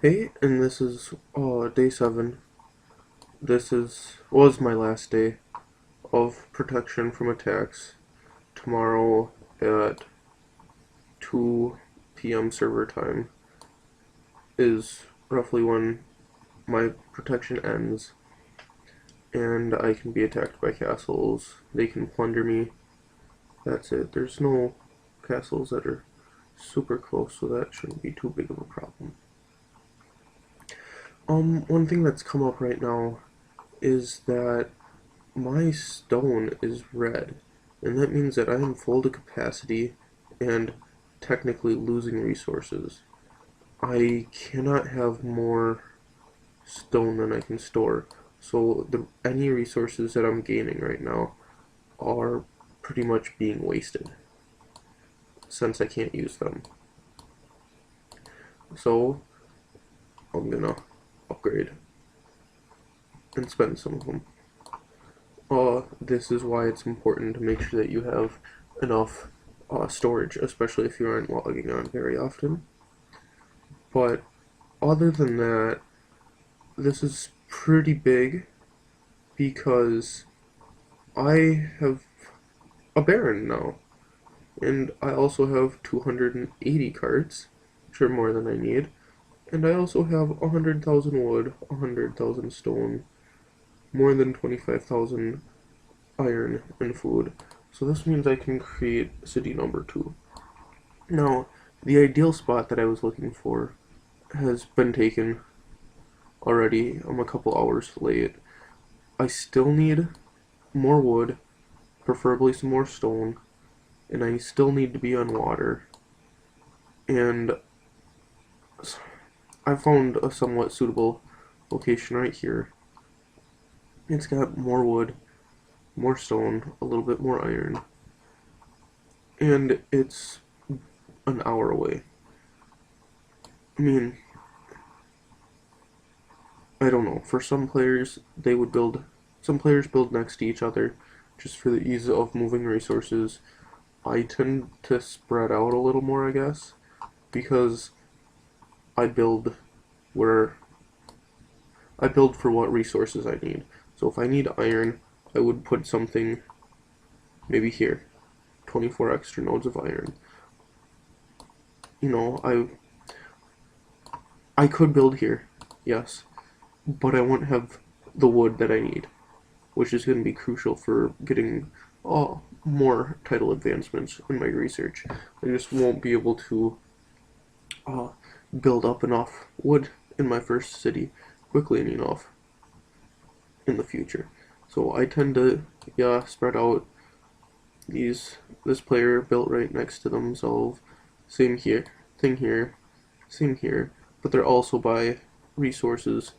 Hey, and this is day 7. Was my last day of protection from attacks. Tomorrow at 2 p.m. server time is roughly when my protection ends, and I can be attacked by castles. They can plunder me. That's it. There's no castles that are super close, so that shouldn't be too big of a problem. One thing that's come up right now is that my stone is red, and that means that I am full to capacity and technically losing resources. I cannot have more stone than I can store, so any resources that I'm gaining right now are pretty much being wasted since I can't use them. So I'm gonna upgrade and spend some of them. This is why it's important to make sure that you have enough storage, especially if you aren't logging on very often. But other than that, this is pretty big because I have a Baron now, and I also have 280 carts, which are more than I need, and I also have 100,000 wood, 100,000 stone, more than 25,000 iron and food. So this means I can create city number 2. Now, the ideal spot that I was looking for has been taken already. I'm a couple hours late. I still need more wood, preferably some more stone, and I still need to be on water. And I found a somewhat suitable location right here. It's got more wood, more stone, a little bit more iron, and it's an hour away. I mean, I don't know. For some players, some players build next to each other just for the ease of moving resources. I tend to spread out a little more, I guess, because I build where I build for what resources I need. So if I need iron, I would put something maybe here, 24 extra nodes of iron. You know, I could build here, yes, but I won't have the wood that I need, which is going to be crucial for getting more title advancements in my research. I just won't be able to uh, build up enough wood in my first city quickly enough in the future. So I tend to, spread out this player built right next to themselves. Same here, thing here, same here, but they're also by resources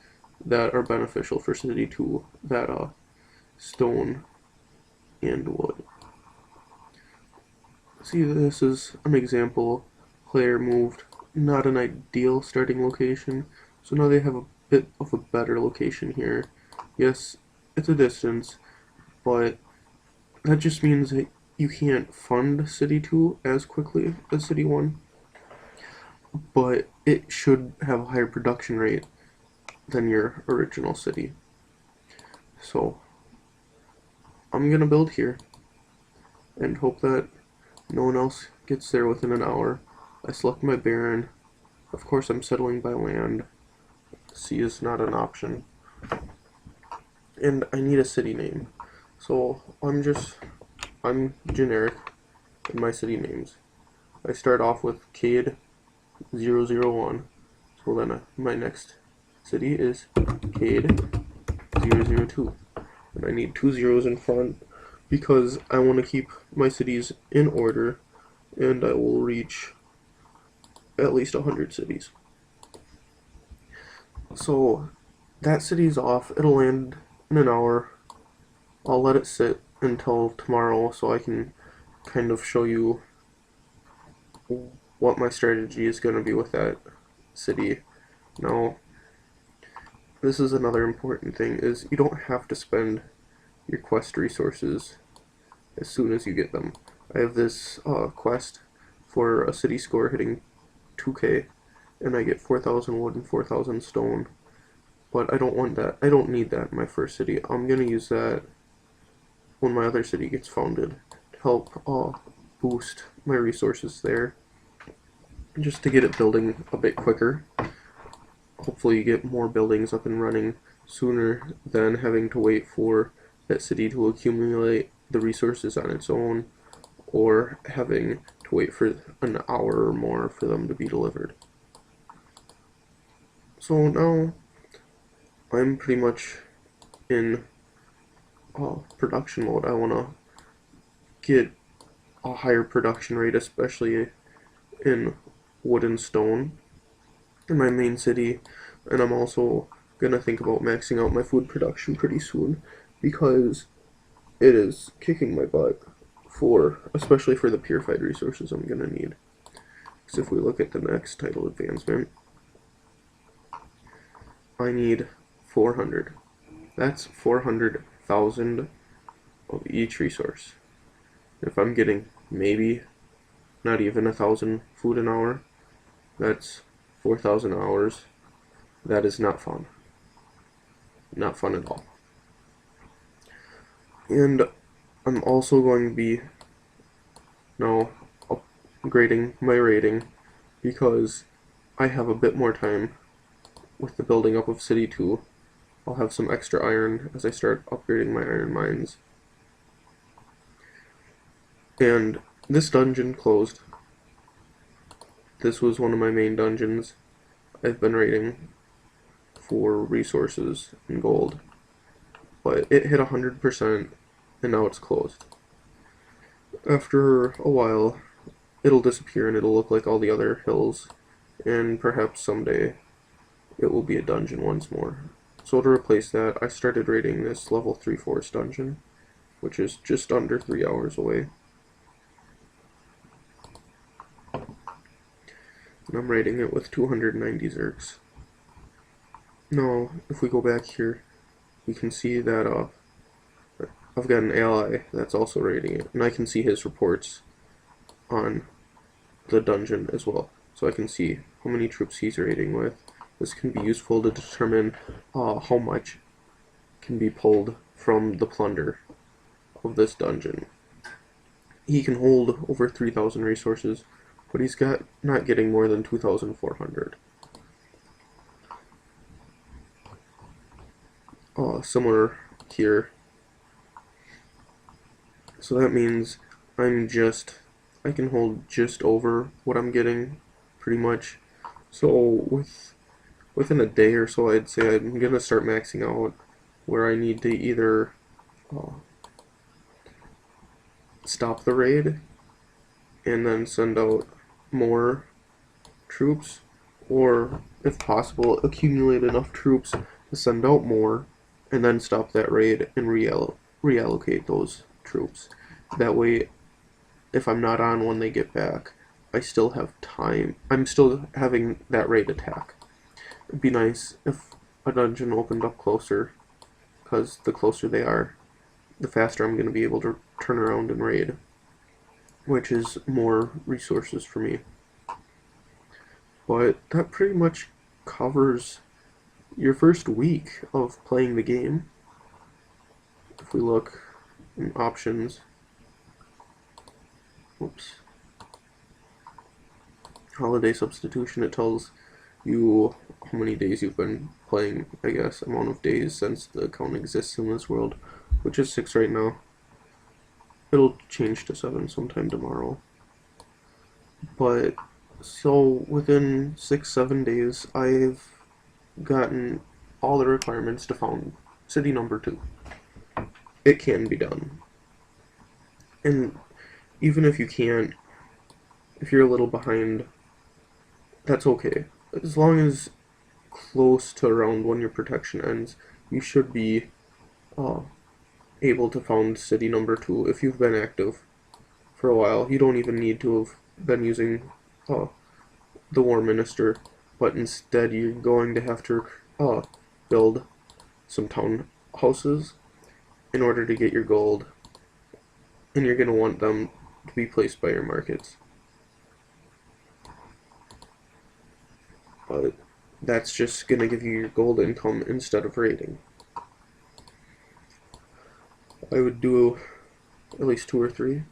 that are beneficial for City 2, that stone and wood. See, this is an example. Player moved, not an ideal starting location, so now they have a bit of a better location here. Yes, it's a distance, but that just means that you can't fund City 2 as quickly as City 1, but it should have a higher production rate than your original city. So, I'm gonna build here and hope that no one else gets there within an hour. I select my Baron. Of course, I'm settling by land. Sea is not an option. And I need a city name. So, I'm generic in my city names. I start off with Cade 001. So then my next city is Cade 002. And I need 2 zeros in front because I want to keep my cities in order, and I will reach at least 100 cities. So that city's off. It'll land in an hour. I'll let it sit until tomorrow so I can kind of show you what my strategy is going to be with that city. Now, this is another important thing, is you don't have to spend your quest resources as soon as you get them. I have this quest for a city score hitting 2k, and I get 4,000 wood and 4,000 stone. But I don't want that. I don't need that in my first city. I'm gonna use that when my other city gets founded to help boost my resources there, just to get it building a bit quicker. Hopefully get more buildings up and running sooner than having to wait for that city to accumulate the resources on its own, or having to wait for an hour or more for them to be delivered. So now I'm pretty much in production mode. I want to get a higher production rate, especially in wood and stone in my main city, and I'm also gonna think about maxing out my food production pretty soon, because it is kicking my butt especially for the purified resources I'm gonna need. Because if we look at the next title advancement, I need 400. That's 400,000 of each resource. If I'm getting maybe not even 1,000 food an hour, that's 4,000 hours. That is not fun. Not fun at all. And I'm also going to be now upgrading my rating, because I have a bit more time with the building up of City 2. I'll have some extra iron as I start upgrading my iron mines. And this dungeon closed. This was one of my main dungeons I've been raiding for resources and gold, but it hit 100% and now it's closed. After a while, it'll disappear and it'll look like all the other hills, and perhaps someday it will be a dungeon once more. So to replace that, I started raiding this level 3 forest dungeon, which is just under 3 hours away. And I'm raiding it with 290 zerks. Now, if we go back here, we can see that I've got an ally that's also raiding it, and I can see his reports on the dungeon as well. So I can see how many troops he's raiding with. This can be useful to determine how much can be pulled from the plunder of this dungeon. He can hold over 3,000 resources, but he's not getting more than 2,400. Similar here. So that means I can hold just over what I'm getting, pretty much. So within a day or so, I'd say I'm gonna start maxing out, where I need to either stop the raid and then send out more troops, or if possible accumulate enough troops to send out more and then stop that raid and reallocate those troops. That way, if I'm not on when they get back, I still have time. I'm still having that raid attack. It'd be nice if a dungeon opened up closer, because the closer they are, the faster I'm going to be able to turn around and raid, which is more resources for me. But that pretty much covers your first week of playing the game. If we look in options, oops, holiday substitution, it tells you how many days you've been playing, I guess, amount of days since the account exists in this world, which is 6 right now. It'll change to 7 sometime tomorrow. But, so within 6-7 days, I've gotten all the requirements to found city number 2. It can be done. And even if you can't, if you're a little behind, that's okay. As long as close to around when your protection ends, you should be able to found city number 2 if you've been active for a while. You don't even need to have been using the War Minister, but instead you're going to have to build some town houses in order to get your gold, and you're going to want them to be placed by your markets. but that's just going to give you your gold income instead of raiding. I would do at least 2 or 3,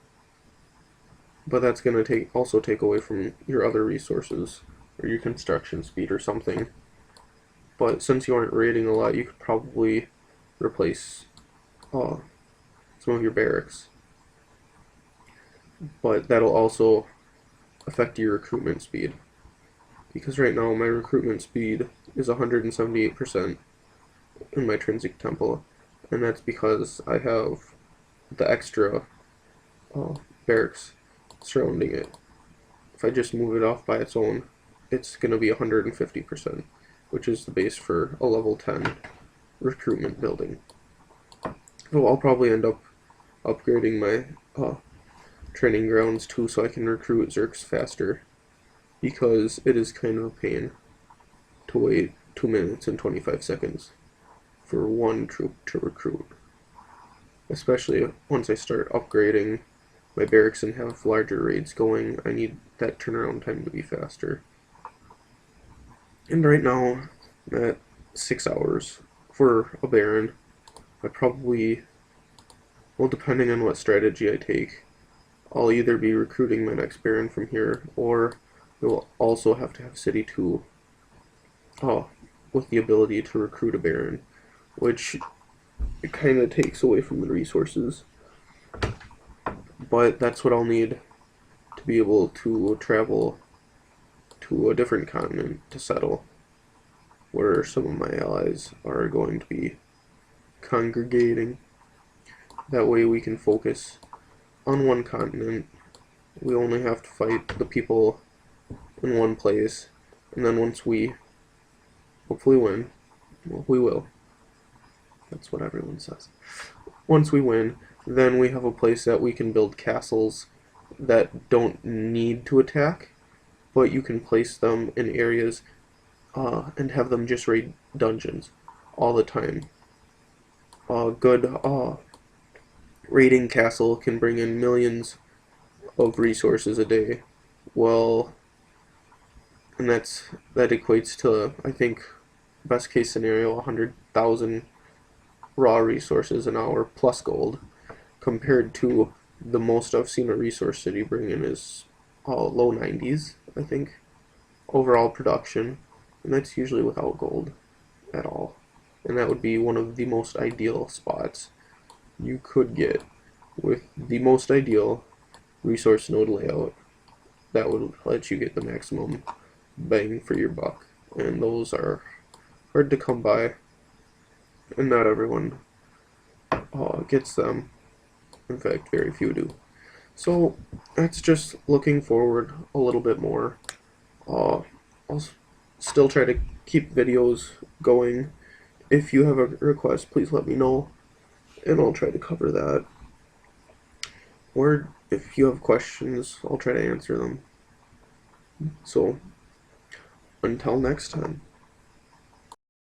but that's going to also take away from your other resources or your construction speed or something. But since you aren't raiding a lot, you could probably replace some of your barracks. But that'll also affect your recruitment speed, because right now my recruitment speed is 178% in my Trinsic Temple, and that's because I have the extra barracks surrounding it. If I just move it off by its own, it's going to be 150%, which is the base for a level 10 recruitment building. So I'll probably end up upgrading my training grounds too, so I can recruit Zerks faster, because it is kind of a pain to wait 2 minutes and 25 seconds for one troop to recruit. Especially once I start upgrading my barracks and have larger raids going, I need that turnaround time to be faster. And right now, I'm at 6 hours for a Baron. I probably, well, depending on what strategy I take, I'll either be recruiting my next Baron from here, or I will also have to have City 2 with the ability to recruit a Baron, which it kind of takes away from the resources. But that's what I'll need to be able to travel to a different continent to settle, where some of my allies are going to be congregating. That way we can focus on one continent. We only have to fight the people in one place, and then once we hopefully win, well, we will. That's what everyone says. Once we win, then we have a place that we can build castles that don't need to attack, but you can place them in areas and have them just raid dungeons all the time. A good raiding castle can bring in millions of resources a day. Well, and that equates to, I think, best case scenario, 100,000 raw resources an hour plus gold, compared to the most I've seen a resource city bring in is low 90s, I think, overall production, and that's usually without gold at all. And that would be one of the most ideal spots you could get with the most ideal resource node layout. That would let you get the maximum bang for your buck, and those are hard to come by, and not everyone gets them. In fact, very few do. So that's just looking forward a little bit more. I'll still try to keep videos going. If you have a request, please let me know, and I'll try to cover that. Or if you have questions, I'll try to answer them. So, until next time.